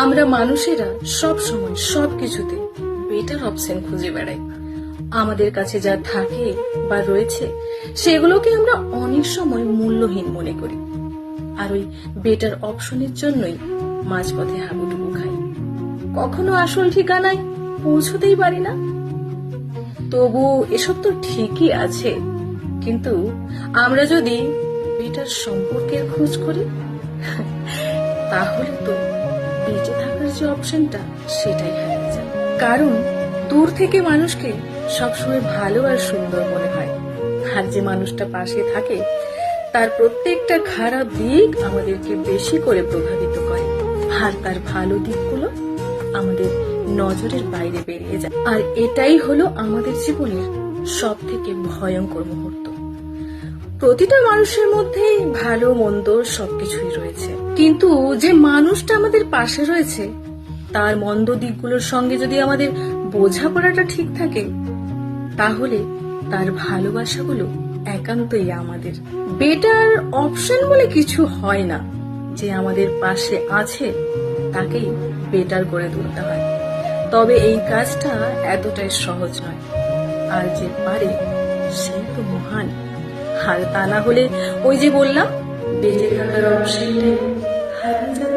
আমরা মানুষেরা সব সময় সবকিছুতে বেটার অপশন খুঁজে বেড়াই। আমাদের কাছে যা থাকে বা রয়েছে সেগুলোকে আমরা অনেক সময় মূল্যহীন মনে করি, আর ওই বেটার অপশনের জন্যই মাঝপথে হাবুডুবু খাই। কখনো আসল ঠিকানায় পৌঁছতেই পারি না। তবু এসব তো ঠিকই আছে, কিন্তু আমরা যদি বেটার সম্পর্কের খোঁজ করি তাহলে তো বেঁচে থাকার যে অপশনটা সেটাই হারিয়ে যায়। কারণ দূর থেকে মানুষকে সবসময় ভালো আর সুন্দর মনে হয়, আর যে মানুষটা পাশে থাকে তার প্রত্যেকটা খারাপ দিক আমাদেরকে বেশি করে প্রভাবিত করে, আর তার ভালো দিকগুলো আমাদের নজরের বাইরে বেরিয়ে যায়। আর এটাই হলো আমাদের জীবনের সব থেকে ভয়ঙ্কর মুহূর্ত। প্রতিটা মানুষের মধ্যেই ভালো মন্দ সবকিছুই রয়েছে, কিন্তু যে মানুষটা আমাদের পাশে রয়েছে তার মন্দ দিকগুলোর সঙ্গে যদি আমাদের বোঝাপড়াটা ঠিক থাকে, তাহলে তার ভালোবাসাগুলো একান্তই আমাদের। বেটার অপশন বলে কিছু হয় না, যে আমাদের পাশে আছে তাকেই বেটার করে তুলতে হয়। তবে এই কাজটা এতটাই সহজ নয়, আর যে পারে সেই তো মহান। আর তা না হলে ওই যে বললাম, বেঁচে থাকার অপশনটাই হারিয়ে যাবে।